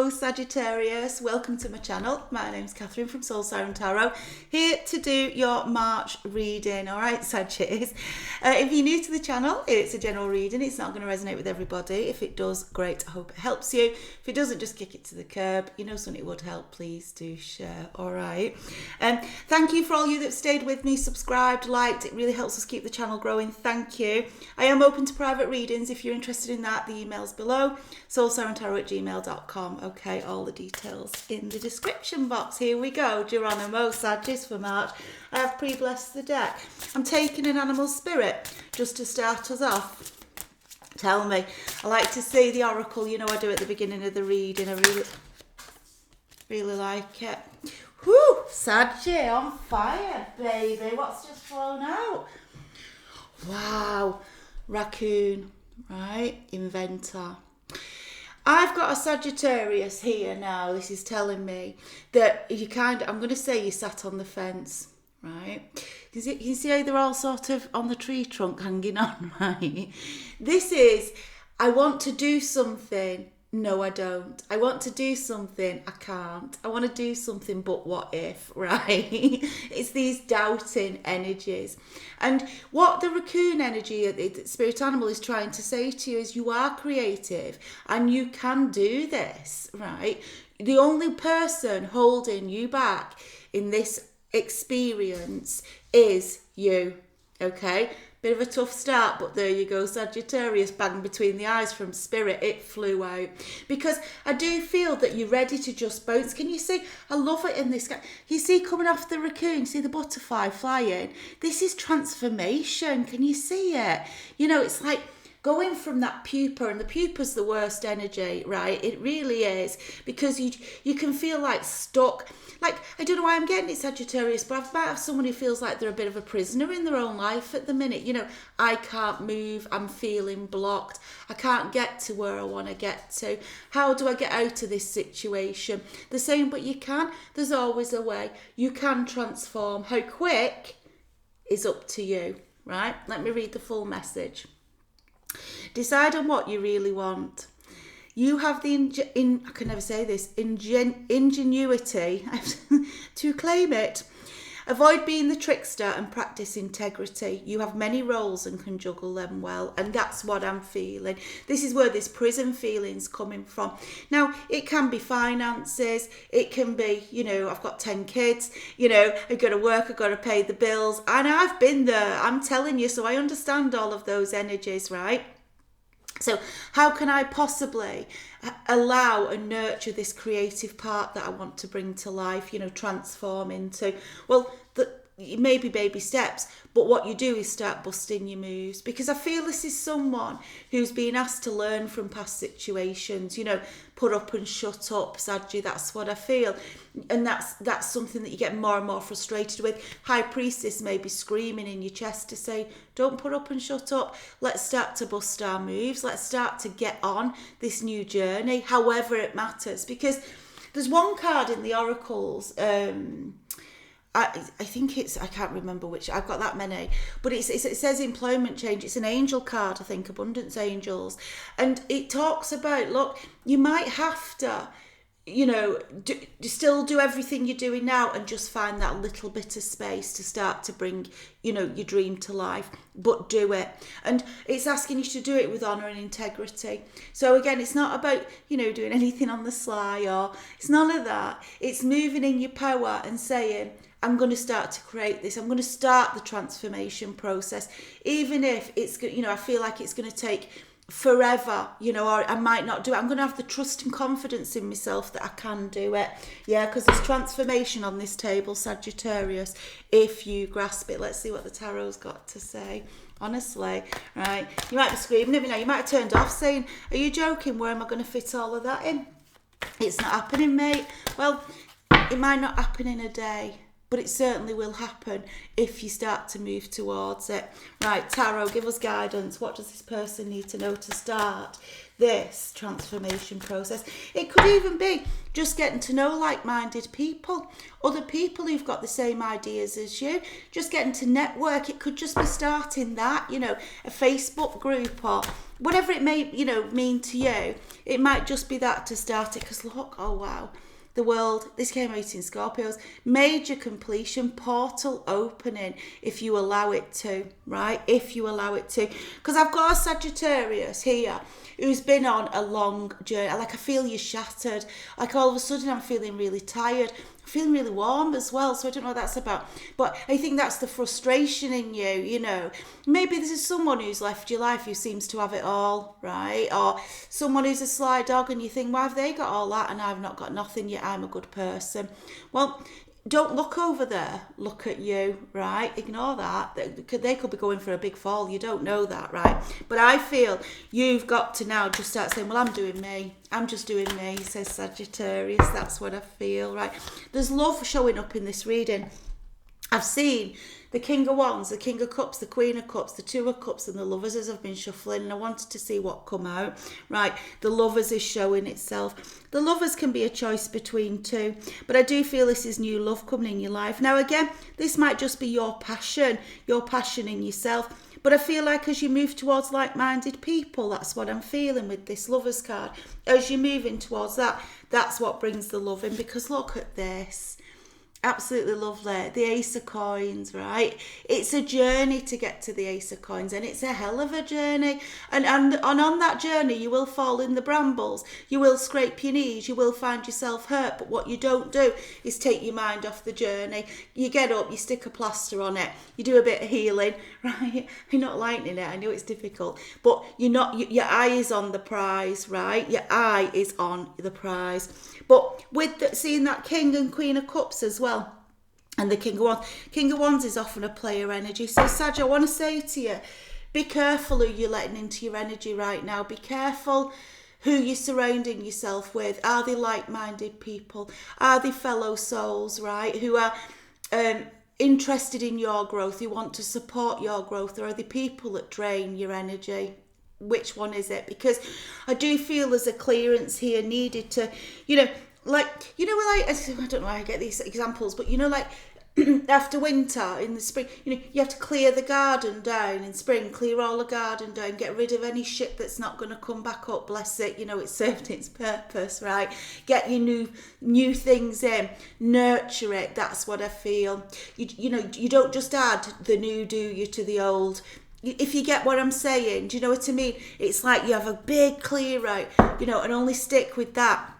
Hello Sagittarius, welcome to my channel. My name's Catherine from Siren Tarot, here to do your March reading. Alright Sagittarius, if you're new to the channel, it's a general reading. It's not going to resonate with everybody. If it does, great, I hope it helps you. If it doesn't, just kick it to the curb. You know something would help, please do share. Alright, thank you for all you that have stayed with me, subscribed, liked. It really helps us keep the channel growing. Thank you. I am open to private readings if you're interested in that. The email's below, soulsirentarot@gmail.com. Okay, all the details in the description box. Here we go. Geronimo, Sagittarius for March. I have pre-blessed the deck. I'm taking an animal spirit just to start us off. Tell me. I like to see the oracle, you know I do at the beginning of the reading. I really like it. Whoo! Saggy on fire, baby. What's just flown out? Wow. Raccoon. Right? Inventor. I've got a Sagittarius here now. This is telling me that you I'm going to say you sat on the fence, right? You see how they're all sort of on the tree trunk hanging on, right? This is, I want to do something. No, I don't. I want to do something. I can't. I want to do something, but what if, right? It's these doubting energies. And what the raccoon energy, the spirit animal, is trying to say to you is you are creative and you can do this, right? The only person holding you back in this experience is you, okay? Bit of a tough start, but there you go. Sagittarius, bang between the eyes from spirit. It flew out. Because I do feel that you're ready to just bounce. Can you see? I love it in this guy. You see coming off the raccoon, see the butterfly flying? This is transformation. Can you see it? You know, it's like going from that pupa, and the pupa's the worst energy, right? It really is, because you can feel like stuck. Like, I don't know why I'm getting it, Sagittarius, but I might have someone who feels like they're a bit of a prisoner in their own life at the minute. You know, I can't move, I'm feeling blocked, I can't get to where I want to get to. How do I get out of this situation? They're saying, but you can. There's always a way. You can transform. How quick is up to you, right? Let me read the full message. Decide on what you really want. You have the I can never say this, ingenuity to claim it. Avoid being the trickster and practice integrity. You have many roles and can juggle them well. And that's what I'm feeling. This is where this prison feeling's coming from. Now, it can be finances. It can be, you know, I've got 10 kids. You know, I've got to work. I've got to pay the bills. And I've been there. I'm telling you. So I understand all of those energies, right? So how can I possibly allow and nurture this creative part that I want to bring to life, you know, transform into? Well, maybe baby steps, but what you do is start busting your moves, because I feel this is someone who's been asked to learn from past situations, you know, put up and shut up, Saggy, that's what I feel. And that's something that you get more and more frustrated with. High Priestess may be screaming in your chest to say, don't put up and shut up. Let's start to bust our moves. Let's start to get on this new journey, however it matters. Because there's one card in the oracles, I think it's, I can't remember which, I've got that many, but it says employment change. It's an angel card, I think, abundance angels. And it talks about, look, you might have to, you know, still do everything you're doing now and just find that little bit of space to start to bring, you know, your dream to life, but do it. And it's asking you to do it with honour and integrity. So again, it's not about, you know, doing anything on the sly, or it's none of that. It's moving in your power and saying, I'm going to start to create this. I'm going to start the transformation process, even if it's, you know, I feel like it's going to take forever, you know, or I might not do it. I'm going to have the trust and confidence in myself that I can do it. Yeah, because there's transformation on this table, Sagittarius, if you grasp it. Let's see what the tarot's got to say. Honestly, right? You might be screaming at me now. You might have turned off saying, are you joking? Where am I going to fit all of that in? It's not happening, mate. Well, it might not happen in a day. but it certainly will happen if you start to move towards it. Right, Tarot, give us guidance. What does this person need to know to start this transformation process? It could even be just getting to know like-minded people, other people who've got the same ideas as you, just getting to network. It could just be starting that, you know, a Facebook group or whatever it may, you know, mean to you. It might just be that to start it, because look, oh wow, the world, this came out in Scorpios, major completion, portal opening, if you allow it to, right? If you allow it to. Because I've got a Sagittarius here who's been on a long journey. Like, I feel you're shattered. Like, all of a sudden I'm feeling really tired. I'm feeling really warm as well, so I don't know what that's about. But I think that's the frustration in you, you know. Maybe this is someone who's left your life who seems to have it all, right? Or someone who's a sly dog and you think, why have they got all that and I've not got nothing, yet I'm a good person. Well, don't look over there, look at you, right? Ignore that. They could be going for a big fall. You don't know that, right? But I feel you've got to now just start saying, well, I'm doing me. I'm just doing me, says Sagittarius. That's what I feel, right? There's love showing up in this reading. I've seen the King of Wands, the King of Cups, the Queen of Cups, the Two of Cups and the Lovers as I've been shuffling, and I wanted to see what come out. Right, the Lovers is showing itself. The Lovers can be a choice between two, but I do feel this is new love coming in your life. Now again, this might just be your passion in yourself, but I feel like as you move towards like-minded people, that's what I'm feeling with this Lovers card. As you're moving towards that, that's what brings the love in, because look at this. Absolutely lovely. The Ace of Coins, right? It's a journey to get to the Ace of Coins, and it's a hell of a journey. And on that journey, you will fall in the brambles. You will scrape your knees. You will find yourself hurt. But what you don't do is take your mind off the journey. You get up, you stick a plaster on it. You do a bit of healing, right? You're not liking it. I know it's difficult. But your eye is on the prize, right? Your eye is on the prize. But with seeing that King and Queen of Cups as well, and the King of Wands is often a player energy. So Sag, I want to say to you, be careful who you're letting into your energy right now. Be careful who you're surrounding yourself with. Are they like-minded people? Are they fellow souls, right? Who are interested in your growth, who want to support your growth? Or are they people that drain your energy? Which one is it? Because I do feel there's a clearance here needed to, like I don't know how I get these examples, but like after winter in the spring, you have to clear the garden down in spring, clear all the garden down, get rid of any shit that's not going to come back up, bless it, it served its purpose, right? Get your new things in, nurture it. That's what I feel. You don't just add the new, do you, to the old. If you get what I'm saying, do you know what I mean? It's like you have a big clear out, and only stick with that.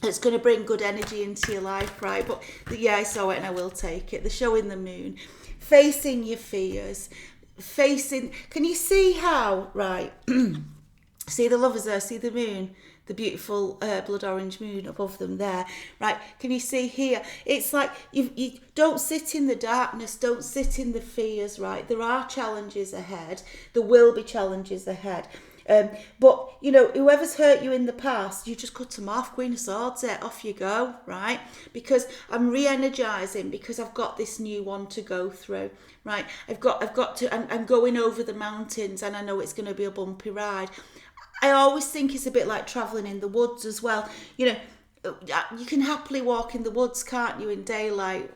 It's going to bring good energy into your life, right? But yeah, I saw it and I will take it. The show in the moon. Facing your fears. Can you see how, right? See the Lovers there, see the moon? The beautiful blood orange moon above them there, right? Can you see here? It's like you don't sit in the darkness, don't sit in the fears, right? There are challenges ahead. There will be challenges ahead. But, whoever's hurt you in the past, you just cut them off. Queen of Swords, off you go, right? Because I'm re-energizing, because I've got this new one to go through, right? I've got to, I'm going over the mountains, and I know it's going to be a bumpy ride. I always think it's a bit like travelling in the woods as well. You can happily walk in the woods, can't you, in daylight?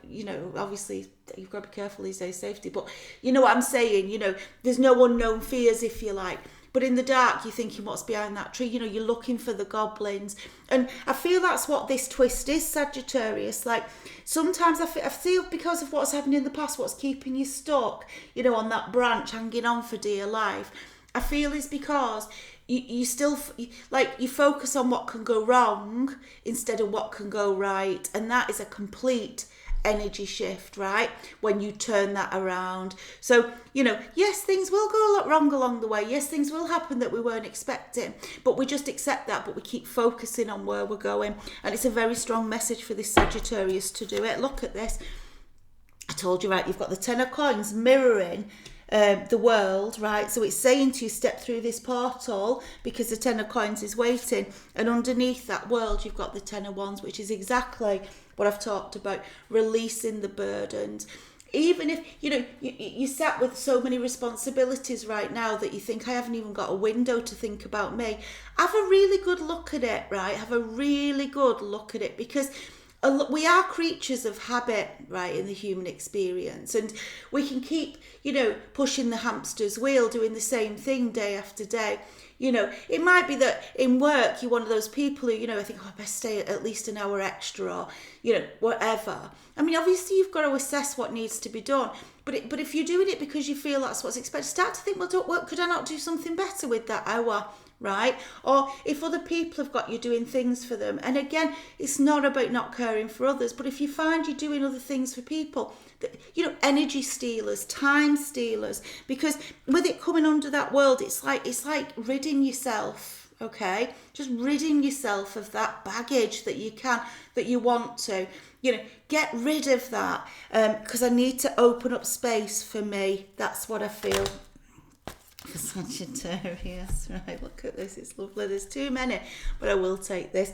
Obviously, you've got to be careful these days, safety. But you know what I'm saying? There's no unknown fears, if you like. But in the dark, you're thinking, what's behind that tree? You're looking for the goblins. And I feel that's what this twist is, Sagittarius. Like, sometimes I feel because of what's happened in the past, what's keeping you stuck, on that branch, hanging on for dear life, I feel is because you still, you focus on what can go wrong instead of what can go right. And that is a complete energy shift, right? When you turn that around. So, yes, things will go a lot wrong along the way. Yes, things will happen that we weren't expecting, but we just accept that, but we keep focusing on where we're going. And it's a very strong message for this Sagittarius to do it. Look at this. I told you, right, you've got the Ten of Coins mirroring the world, right? So it's saying to you, step through this portal because the Ten of Coins is waiting. And underneath that world, you've got the Ten of Wands, which is exactly what I've talked about, releasing the burdens. Even if, you sat with so many responsibilities right now that you think, I haven't even got a window to think about me. Have a really good look at it, right? Have a really good look at it, because we are creatures of habit, right, in the human experience. And we can keep, pushing the hamster's wheel, doing the same thing day after day. It might be that in work, you're one of those people who, I think, I best stay at least an hour extra, or, whatever. I mean, obviously, you've got to assess what needs to be done. But if you're doing it because you feel that's what's expected, start to think, well, could I not do something better with that hour? Right? Or if other people have got you doing things for them. And again, it's not about not caring for others, but if you find you're doing other things for people, energy stealers, time stealers, because with it coming under that world, it's like ridding yourself, okay? Just ridding yourself of that baggage that you want to. Get rid of that, because I need to open up space for me. That's what I feel. Sagittarius, right, look at this, it's lovely. There's too many, but I will take this.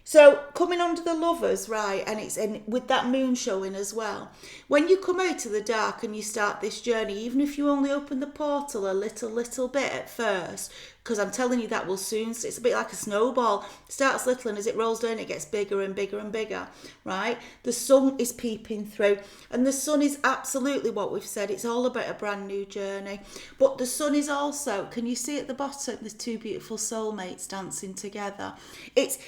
So coming under the Lovers, right, and with that moon showing as well, when you come out of the dark and you start this journey, even if you only open the portal a little bit at first, because I'm telling you that will soon, it's a bit like a snowball. It starts little, and as it rolls down, it gets bigger and bigger and bigger, right? The sun is peeping through, and the sun is absolutely what we've said. It's all about a brand new journey. But the sun is also, can you see at the bottom, there's two beautiful soulmates dancing together. It's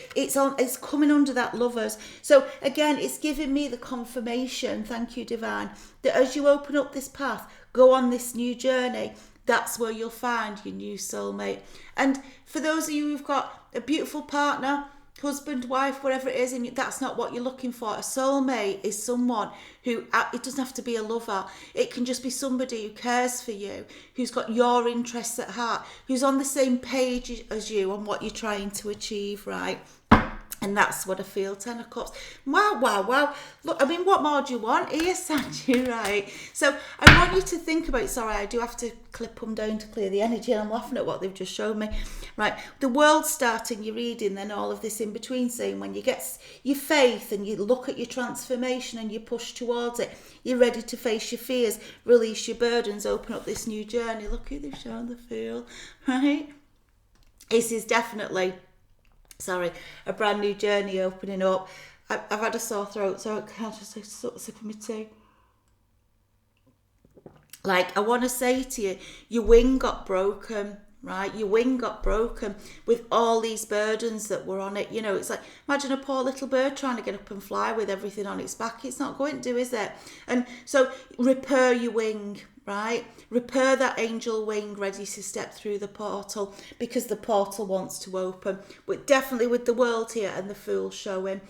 coming under that Lovers. So again, it's giving me the confirmation, thank you, Divine, that as you open up this path, go on this new journey, that's where you'll find your new soulmate. And for those of you who've got a beautiful partner, husband, wife, whatever it is, and that's not what you're looking for. A soulmate is someone who, it doesn't have to be a lover. It can just be somebody who cares for you, who's got your interests at heart, who's on the same page as you on what you're trying to achieve, right? And that's what I feel, 10 of Cups. Wow. Look, I mean, what more do you want? Here, Sanji, right? So I want you to think about, sorry, I do have to clip them down to clear the energy, and I'm laughing at what they've just shown me. Right, the world starting your reading, then all of this in between, saying when you get your faith and you look at your transformation and you push towards it, you're ready to face your fears, release your burdens, open up this new journey. Look who they've shown the Fool, right? This is definitely... a brand new journey opening up. I've had a sore throat, so I can't just take a sip of my tea. Like, I want to say to you, your wing got broken, right? Your wing got broken with all these burdens that were on it. It's like, imagine a poor little bird trying to get up and fly with everything on its back. It's not going to, is it? And so repair your wing, right? Repair that angel wing, ready to step through the portal, because the portal wants to open. But definitely with the world here and the Fool showing,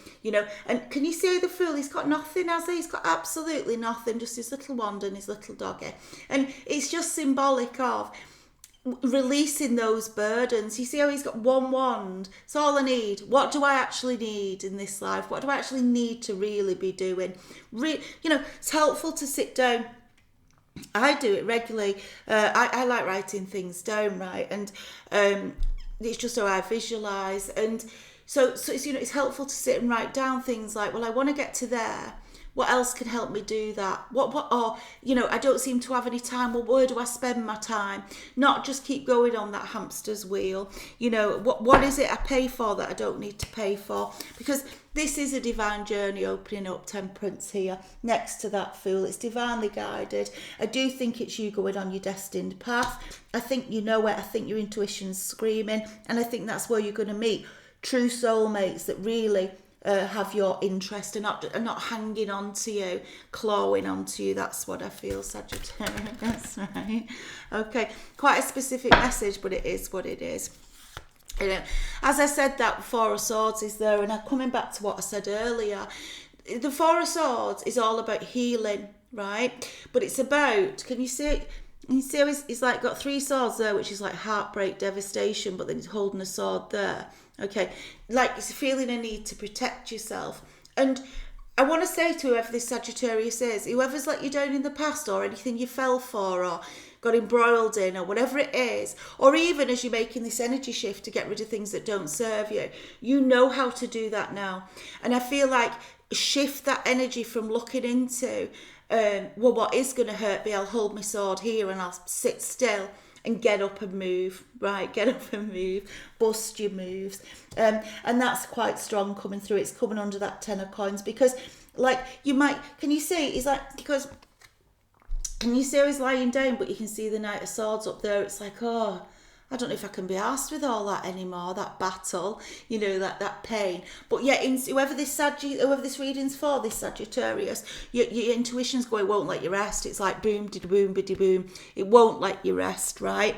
and can you see the Fool? He's got nothing, has he? He's got absolutely nothing, just his little wand and his little doggy. And it's just symbolic of releasing those burdens. You see how he's got one wand? It's all I need. What do I actually need in this life? What do I actually need to really be doing? It's helpful to sit down. I do it regularly. I like writing things down, right? And it's just how I visualise. And so it's helpful to sit and write down things like, well, I want to get to there. What else can help me do that? I don't seem to have any time. Well, where do I spend my time? Not just keep going on that hamster's wheel. What is it I pay for that I don't need to pay for? Because this is a divine journey opening up, Temperance here, next to that Fool. It's divinely guided. I do think it's you going on your destined path. I think you know it. I think your intuition's screaming. And I think that's where you're going to meet true soulmates that really... have your interest and not hanging on to you, clawing onto you. That's what I feel, Sagittarius. That's right. Okay, quite a specific message, but it is what it is. As I said, that Four of Swords is there, and I'm coming back to what I said earlier. The Four of Swords is all about healing, right? But it's about, can you see it? You see how he's like got three swords there, which is like heartbreak, devastation, but then he's holding a sword there. Okay, like it's feeling a need to protect yourself. And I want to say to whoever this Sagittarius is, whoever's let you down in the past, or anything you fell for, or got embroiled in, or whatever it is, or even as you're making this energy shift to get rid of things that don't serve you, you know how to do that now. And I feel like shift that energy from looking into, well, what is going to hurt me? I'll hold my sword here and I'll sit still, and get up and move, right? Get up and move, bust your moves. And that's quite strong coming through. It's coming under that 10 of coins, because like you might, can you see, it's like, because, can you see how he's lying down, but you can see the Knight of Swords up there. It's like, oh, I don't know if I can be arsed with all that anymore, that battle, you know, that pain. But yeah, whoever this reading's for, this Sagittarius, your intuition's going, won't let you rest. It's like boom, diddy boom, biddy boom. It won't let you rest, right?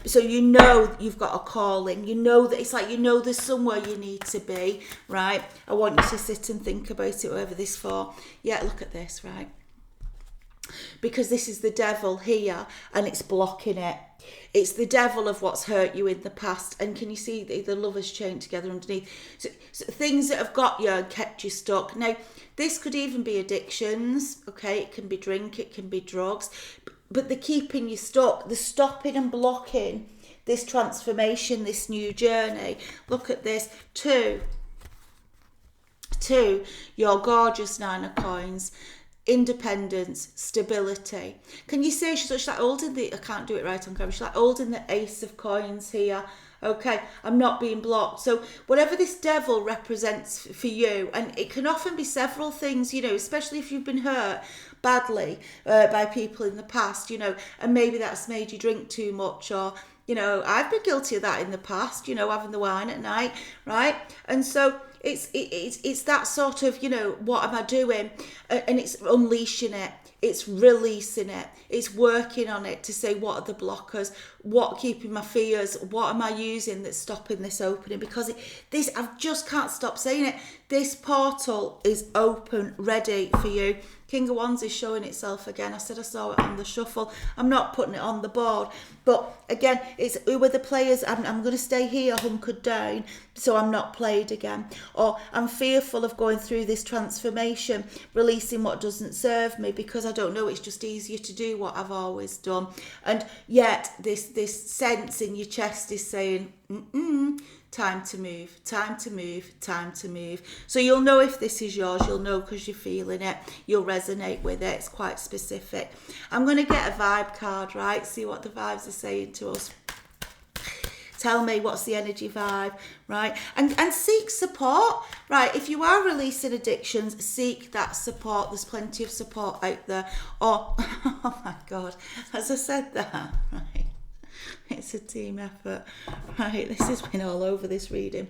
So you know you've got a calling. You know that it's like, you know there's somewhere you need to be, right? I want you to sit and think about it, whoever this for. Yeah, look at this, right? Because this is the devil here, and it's blocking it. It's the devil of what's hurt you in the past. And can you see the lovers chained together underneath? So things that have got you and kept you stuck. Now, this could even be addictions, okay? It can be drink, it can be drugs. But they're keeping you stuck. They're stopping and blocking this transformation, this new journey. Look at this. Two, your gorgeous 9 of coins. Independence, stability. Can you see she's like holding the, I can't do it right on camera, she's like holding the Ace of Coins here. Okay, I'm not being blocked. So whatever this devil represents for you, and it can often be several things, you know, especially if you've been hurt badly by people in the past, you know, and maybe that's made you drink too much, or, you know, I've been guilty of that in the past, you know, having the wine at night, right? And so it's that sort of, you know, what am I doing? And it's unleashing it. It's releasing it. It's working on it to say, what are the blockers? What keeping my fears? What am I using that's stopping this opening? Because this, I just can't stop saying it. This portal is open, ready for you. King of Wands is showing itself again. I said I saw it on the shuffle. I'm not putting it on the board. But again, it's who are the players? I'm going to stay here hunkered down so I'm not played again. Or I'm fearful of going through this transformation, releasing what doesn't serve me because I don't know, it's just easier to do what I've always done. And yet this sense in your chest is saying, time to move, time to move, time to move. So you'll know if this is yours, you'll know because you're feeling it, you'll resonate with it, it's quite specific. I'm going to get a vibe card, right? See what the vibes are saying to us. Tell me what's the energy vibe, right? And seek support, right? If you are releasing addictions, seek that support. There's plenty of support out there. Or, oh my God, as I said that, right? It's a team effort, right? This has been all over this reading.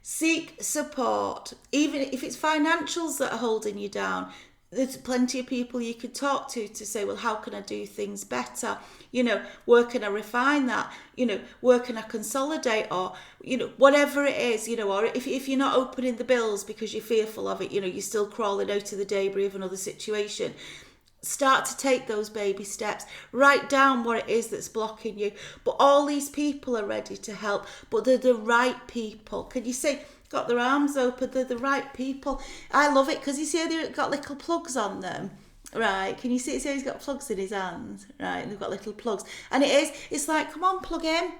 Seek support. Even if it's financials that are holding you down, there's plenty of people you could talk to say, well, how can I do things better? You know, where can I refine that? You know, where can I consolidate? Or, you know, whatever it is, you know, or if you're not opening the bills because you're fearful of it, you know, you're still crawling out of the debris of another situation. Start to take those baby steps. Write down what it is that's blocking you. But all these people are ready to help, but they're the right people. Can you see? Got their arms open, they're the right people. I love it because you see they've got little plugs on them, right? Can you see he's got plugs in his hands, right? And they've got little plugs. And it's like, come on, plug in.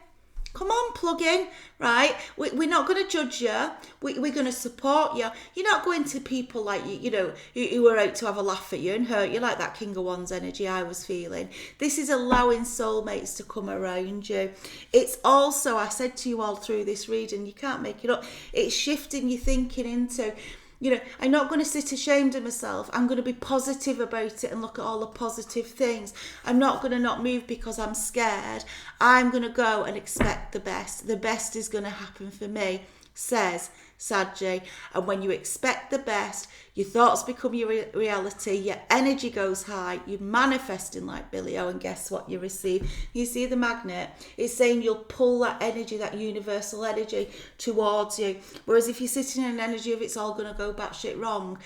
Come on, plug in, right? We're not going to judge you. We're going to support you. You're not going to people like you know, who are out to have a laugh at you and hurt you, like that King of Wands energy I was feeling. This is allowing soulmates to come around you. It's also, I said to you all through this reading, you can't make it up. It's shifting your thinking into, you know, I'm not going to sit ashamed of myself. I'm going to be positive about it and look at all the positive things. I'm not going to not move because I'm scared. I'm going to go and expect the best. The best is going to happen for me, says Saggy. And when you expect the best, your thoughts become your reality, your energy goes high, you're manifesting like Billy O, and guess what you receive? You see the magnet? It's saying you'll pull that energy, that universal energy towards you. Whereas if you're sitting in an energy of it's all going to go batshit wrong,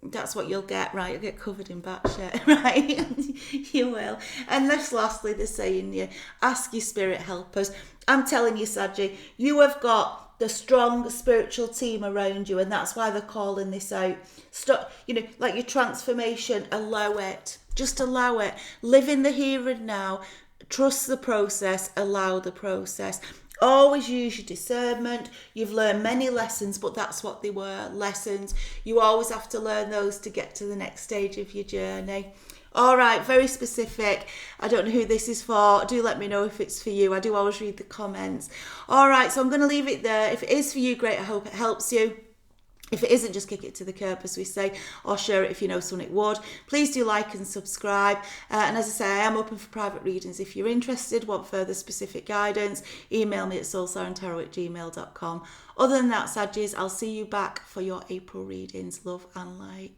that's what you'll get, right? You'll get covered in batshit, right? You will. And lastly, they're saying you ask your spirit helpers. I'm telling you, Saggy, you have got the strong spiritual team around you, and that's why they're calling this out. Stop, like your transformation, allow it. Just allow it. Live in the here and now. Trust the process. Allow the process. Always use your discernment. You've learned many lessons, but that's what they were, lessons. You always have to learn those to get to the next stage of your journey. All right, very specific. I don't know who this is for. Do let me know if it's for you. I do always read the comments. All right, so I'm going to leave it there. If it is for you, great. I hope it helps you. If it isn't, just kick it to the curb, as we say, or share it if you know someone it would. Please do like and subscribe. And as I say, I am open for private readings. If you're interested, want further specific guidance, email me at soulsirentarot@gmail.com. Other than that, Saggies, I'll see you back for your April readings. Love and light.